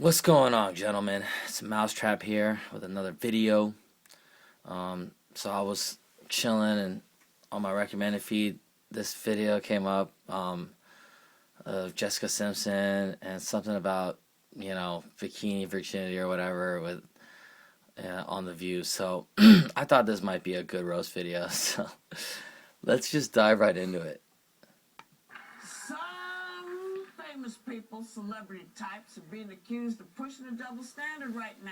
What's going on, gentlemen? It's Mousetrap here with another video. So I was chilling and on my recommended feed, this video came up of Jessica Simpson and something about, bikini virginity or whatever with on The View. So I thought this might be a good roast video. So let's just dive right into it. Some famous people, celebrity types, are being accused of pushing a double standard right now.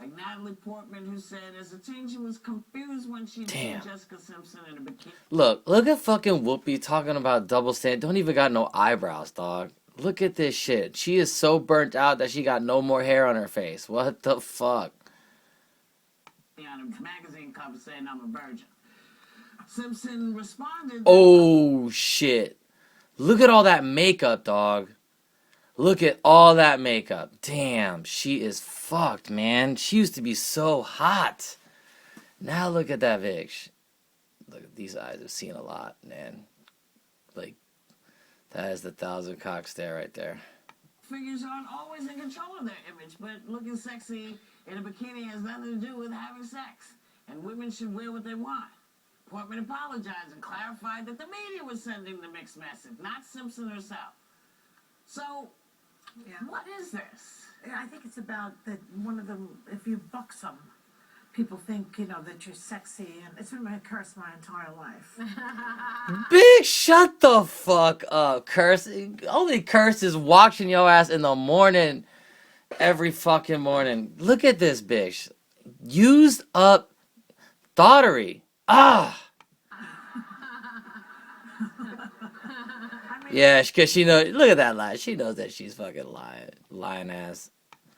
Like Natalie Portman, who said as a teen she was confused when she saw Jessica Simpson in a bikini. Look at fucking Whoopi talking about double standard. Don't even got no eyebrows, dog. Look at this shit. She is so burnt out that she got no more hair on her face. What the fuck? On a magazine cover saying I'm a virgin. Simpson responded. Oh shit. Look at all that makeup, dog. Look at all that makeup. Damn, she is fucked, man. She used to be so hot. Now look at that bitch. Look at these eyes. Have seen a lot, man. Like, that is the 1,000 cock stare right there. Figures aren't always in control of their image, but looking sexy in a bikini has nothing to do with having sex. And women should wear what they want. Portman apologized and clarified that the media was sending the mixed message, not Simpson herself. So, what is this? I think it's about that one of them, if you buxom, people think, that you're sexy, and it's been my curse my entire life. Bitch, shut the fuck up, Curse. Only Curse is watching your ass in the morning, every fucking morning. Look at this bitch. Used up daughtery. Ah. Yeah, because she knows. Look at that lie. She knows that she's fucking lying ass.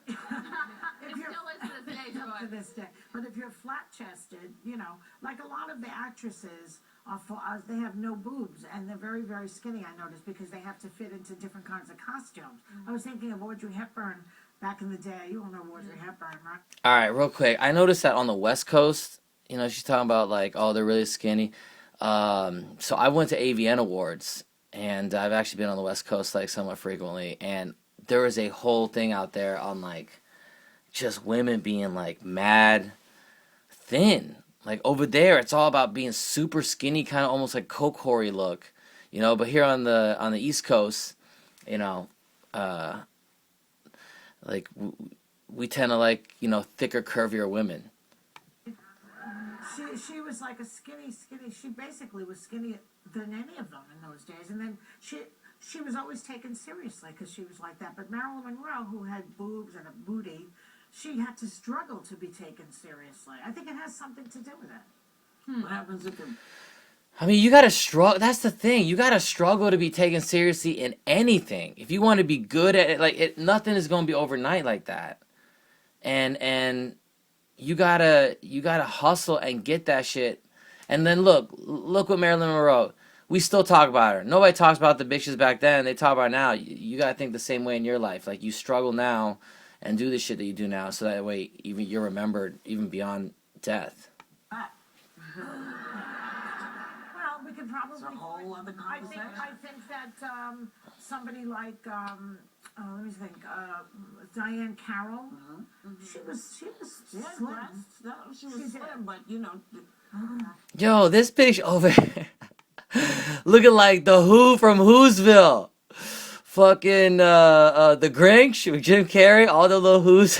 If you're to this day, but if you're flat-chested, like a lot of the actresses they have no boobs and they're very, very skinny. I noticed because they have to fit into different kinds of costumes. I was thinking of Audrey Hepburn back in the day. You all know Audrey Hepburn, right? All right, real quick. I noticed that on the West Coast, she's talking about like, oh, they're really skinny. So I went to AVN Awards, and I've actually been on the West Coast like somewhat frequently, and there was a whole thing out there on like just women being like mad thin. Like over there, it's all about being super skinny, kind of almost like Coke Horry look, But here on the East Coast, like we tend to like thicker, curvier women. She was like a skinny. She basically was skinnier than any of them in those days. And then she was always taken seriously because she was like that. But Marilyn Monroe, who had boobs and a booty, she had to struggle to be taken seriously. I think it has something to do with it. What happens if I mean, you gotta struggle. That's the thing. You gotta struggle to be taken seriously in anything. If you want to be good at it, nothing is gonna be overnight like that. And you gotta hustle and get that shit. And then look what Marilyn Monroe. We still talk about her. Nobody talks about the bitches back then. They talk about her now. You gotta think the same way in your life. Like you struggle now, and do the shit that you do now, so that way even you're remembered even beyond death. Well, we could probably. It's a whole other conversation. I think that somebody like let me think, Diane Carroll. She was slim. She was slim, but Yo, this bitch over here looking like the Who from Whoville. Fucking the Grinch with Jim Carrey, all the little Who's.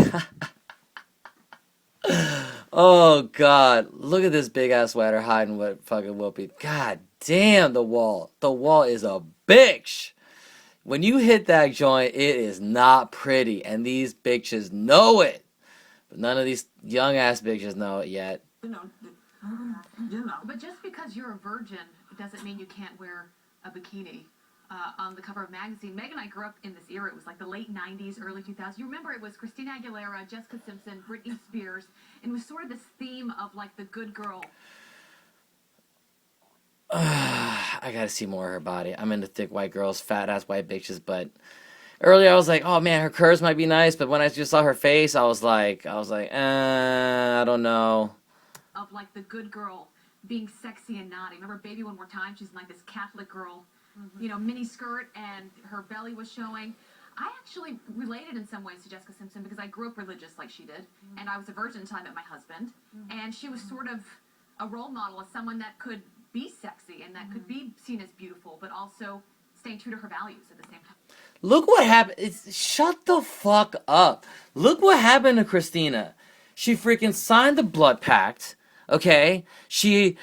Oh god, look at this big ass sweater hiding what fucking Whoopi. God damn, the wall is a bitch. When you hit that joint, it is not pretty, and these bitches know it, but none of these young ass bitches know it yet. But just because you're a virgin doesn't mean you can't wear a bikini. On the cover of a magazine. Meg and I grew up in this era. It was like the late 90s, early 2000s. You remember it was Christina Aguilera, Jessica Simpson, Britney Spears. And it was sort of this theme of like the good girl. I gotta see more of her body. I'm into thick white girls, fat ass white bitches, but earlier I was like, oh man, her curves might be nice, but when I just saw her face, I was like, I don't know. Of like the good girl being sexy and naughty. Remember Baby One More Time? She's like this Catholic girl. Mini skirt and her belly was showing. I actually related in some ways to Jessica Simpson because I grew up religious like she did, and I was a virgin until I met my husband, and she was sort of a role model of someone that could be sexy and that could be seen as beautiful, but also staying true to her values at the same time. Look what happened. Shut the fuck up. Look what happened to Christina. She freaking signed the blood pact. Okay, she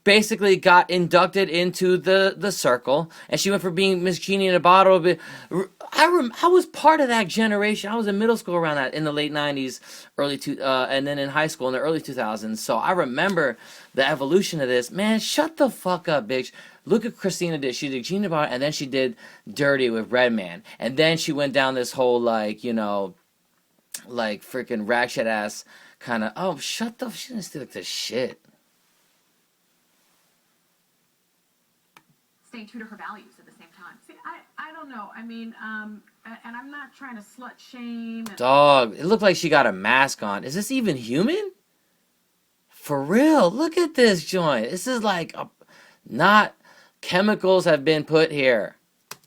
basically got inducted into the circle, and she went from being Miss Genie in a bottle. I was part of that generation. I was in middle school around that in the late '90s, and then in high school in the early 2000s. So I remember the evolution of this. Man, shut the fuck up, bitch. Look at Christina did. She did Genie Bar, and then she did Dirty with Redman, and then she went down this whole like freaking ratchet ass kind of. Oh, shut the. She didn't stick to shit. Staying true to her values at the same time. See, I don't know. I mean, and I'm not trying to slut shame. Dog, it looked like she got a mask on. Is this even human? For real, look at this joint. This is like not chemicals have been put here.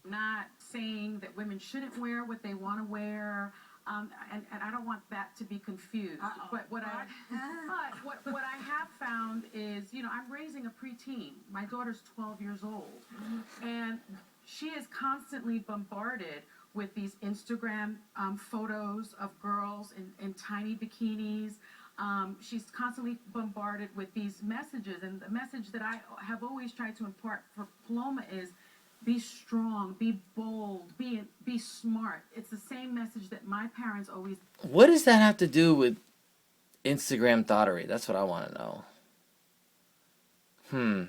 Not saying that women shouldn't wear what they want to wear, and I don't want that to be confused. But what I have found is, I'm raising a preteen. My daughter's 12 years old, and she is constantly bombarded with these Instagram photos of girls in tiny bikinis. She's constantly bombarded with these messages, and the message that I have always tried to impart for Paloma is be strong, be bold, be smart. It's the same message that my parents always... What does that have to do with Instagram thottery? That's what I want to know.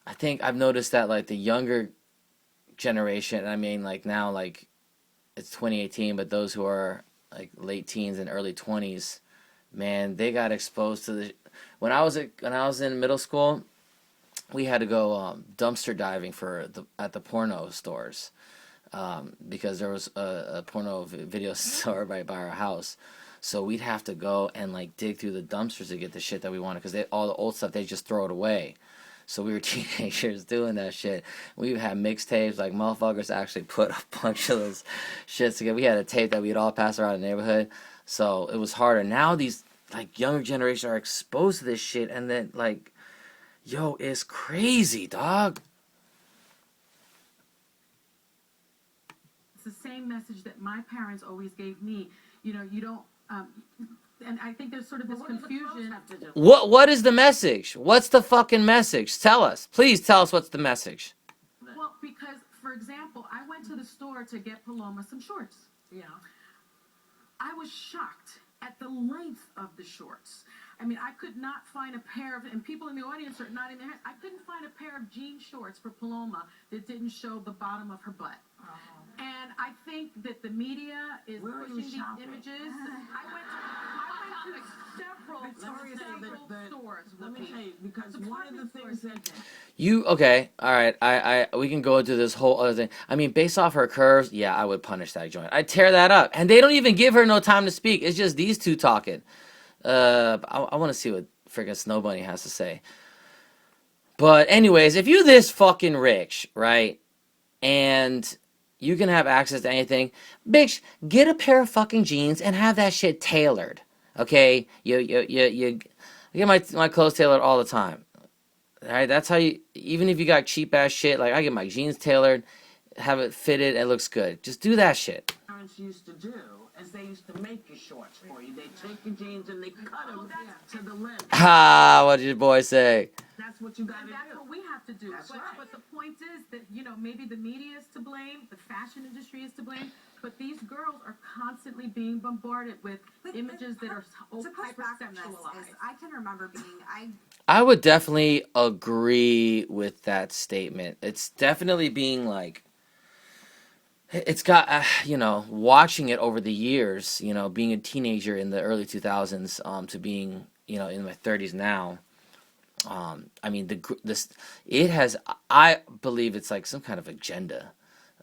I think I've noticed that like the younger generation, I mean like now like it's 2018, but those who are like late teens and early 20s, man, they got exposed to the... When I was in middle school, we had to go dumpster diving at the porno stores because there was a porno video store right by our house. So we'd have to go and like dig through the dumpsters to get the shit that we wanted because all the old stuff they just throw it away. So we were teenagers doing that shit. We had mixtapes, like motherfuckers actually put a bunch of those shits together. We had a tape that we'd all pass around the neighborhood. So it was harder. Now these like younger generations are exposed to this shit, and then like, yo, it's crazy, dog. It's the same message that my parents always gave me. You don't... and I think there's sort of this confusion. What is the message? What's the fucking message? Tell us. Please tell us what's the message. Well, because, for example, I went to the store to get Paloma some shorts. I was shocked at the length of the shorts. I mean, I could not find a pair of, and people in the audience are nodding their heads, I couldn't find a pair of jean shorts for Paloma that didn't show the bottom of her butt. And I think that the media is pushing these images. I went to several stores. Let me tell you, because one of the things that... Okay, all right, we can go into this whole other thing. I mean, based off her curves, yeah, I would punish that joint. I'd tear that up. And they don't even give her no time to speak. It's just these two talking. I want to see what freaking Snow Bunny has to say. But anyways, if you're this fucking rich, right, and you can have access to anything, bitch, get a pair of fucking jeans and have that shit tailored. Okay, you get my clothes tailored all the time. All right, that's how you. Even if you got cheap ass shit, like I get my jeans tailored, have it fitted, it looks good. Just do that shit. Parents used to do is they used to make your shorts for you. They take your jeans and they cut them to the length. Ha! What did your boy say? That's what you got to do. That's what we have to do. But the point is that, maybe the media is to blame, the fashion industry is to blame, but these girls are constantly being bombarded with images that are hypersexualized. I can remember being... I would definitely agree with that statement. It's definitely being like... It's got, watching it over the years, being a teenager in the early 2000s to being, in my 30s now. I mean, it has, I believe it's like some kind of agenda,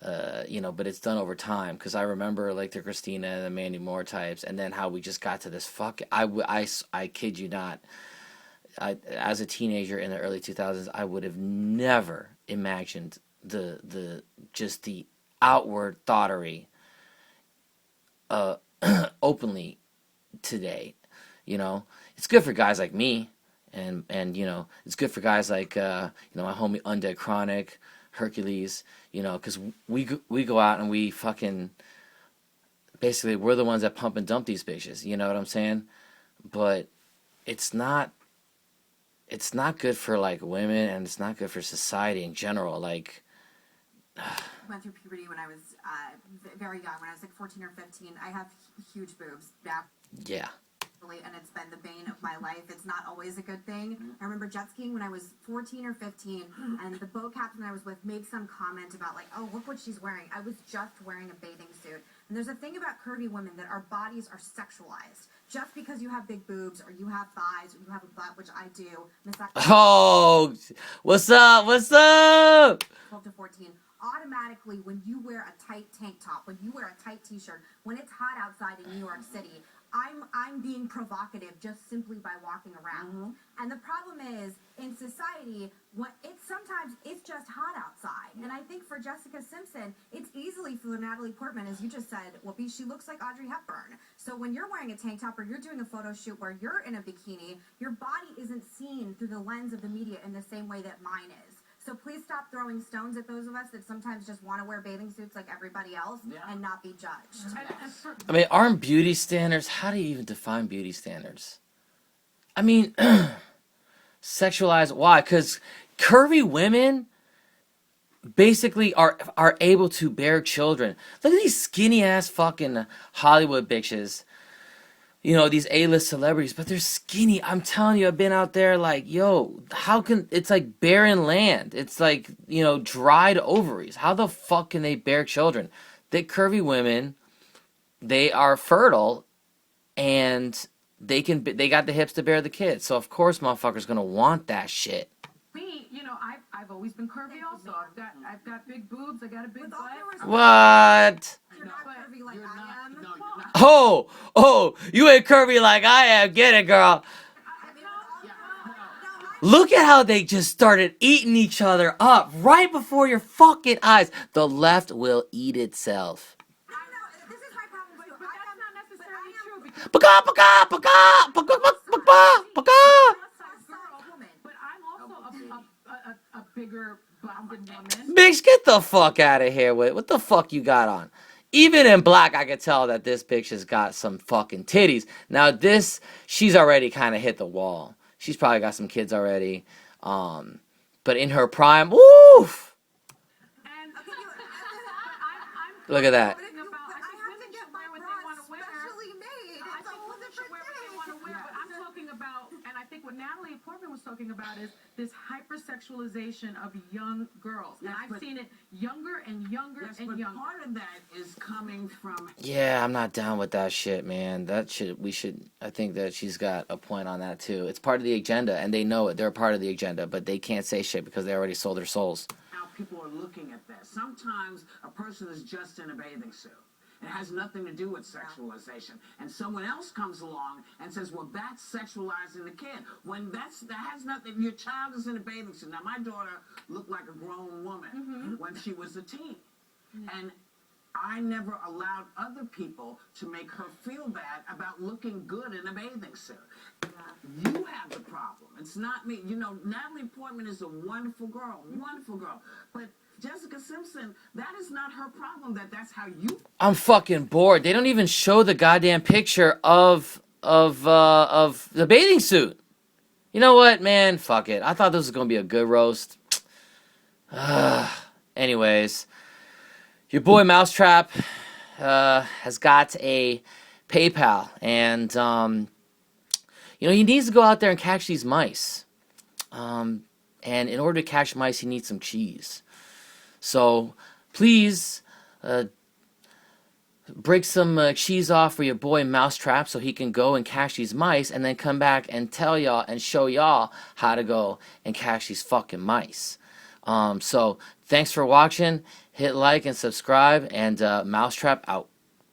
but it's done over time. Because I remember like the Christina and the Mandy Moore types, and then how we just got to this I kid you not, as a teenager in the early 2000s, I would have never imagined the outward thoughtery openly today. You know, it's good for guys like me, and you know, it's good for guys like you know, my homie Undead Chronic, Hercules. You know, because we go out and we fucking basically we're the ones that pump and dump these bitches. You know what I'm saying? But it's not good for like women, and it's not good for society in general. Like, went through puberty when I was very young, when I was like 14 or 15. I have huge boobs now, yeah. and it's been the bane of my life. It's not always a good thing. I remember jet skiing when I was 14 or 15, and the boat captain I was with made some comment about like, oh, look what she's wearing. I was just wearing a bathing suit. And there's a thing about curvy women that our bodies are sexualized. Just because you have big boobs or you have thighs or you have a butt, which I do, Oh, what's up? What's up? 12 to 14, automatically when you wear a tight tank top, when you wear a tight t-shirt, when it's hot outside in New York City, I'm being provocative just simply by walking around. And the problem is, in society, sometimes it's just hot outside. And I think for Jessica Simpson, it's easily for Natalie Portman, as you just said, Whoopi, she looks like Audrey Hepburn. So when you're wearing a tank top or you're doing a photo shoot where you're in a bikini, your body isn't seen through the lens of the media in the same way that mine is. So please stop throwing stones at those of us that sometimes just want to wear bathing suits like everybody else and not be judged. I mean, aren't beauty standards? How do you even define beauty standards? I mean, sexualized. Why? Because curvy women basically are able to bear children. Look at these skinny ass fucking Hollywood bitches. You know, these A-list celebrities, but they're skinny. I'm telling you, I've been out there like, yo, how can, it's like barren land. It's like, you know, dried ovaries. How the fuck can they bear children? The curvy women, they are fertile, and they got the hips to bear the kids. So of course motherfuckers gonna want that shit. Me, you know, I've always been curvy also. I've got big boobs, I got a big butt. What? You're not curvy like I am. No, you're not. Oh, you ain't curvy like I am. Get it, girl. Look at how they just started eating each other up right before your fucking eyes. The left will eat itself. I know, this is my problem too. But that's not necessarily true because Paka, paka, paka, paka, paka, paka. but I'm also a bigger bonded woman. Bitch, get the fuck out of here with what the fuck you got on. Even in black, I could tell that this bitch has got some fucking titties. Now this, she's already kind of hit the wall. She's probably got some kids already. But in her prime, woof! And Look at that. But I have to get my bra specially made. I It's a think whole women should different wear what they want to wear, but I'm talking about, and I think what Natalie Portman was talking about is this hypersexualization of young girls. Yes, and I've but- seen it younger and younger Yes, and but younger. part of that is coming from Yeah, I'm not down with that shit, man. I think that she's got a point on that too. It's part of the agenda, and they know it. They're a part of the agenda, but they can't say shit because they already sold their souls. how people are looking at that. Sometimes a person is just in a bathing suit. It has nothing to do with sexualization. And someone else comes along and says, well, that's sexualizing the kid. When that has nothing, your child is in a bathing suit. Now, my daughter looked like a grown woman when she was a teen. And I never allowed other people to make her feel bad about looking good in a bathing suit. You have the problem. It's not me. You know, Natalie Portman is a wonderful girl, But Jessica Simpson, that is not her problem. That's how you. I'm fucking bored. They don't even show the goddamn picture of the bathing suit. You know what, man? Fuck it. I thought this was gonna be a good roast. Anyways, your boy Mousetrap has got a PayPal, and you know, he needs to go out there and catch these mice. And in order to catch mice, he needs some cheese. So please break some cheese off for your boy Mousetrap so he can go and catch these mice, and then come back and tell y'all and show y'all how to go and catch these fucking mice. So thanks for watching. Hit like and subscribe, and Mousetrap out.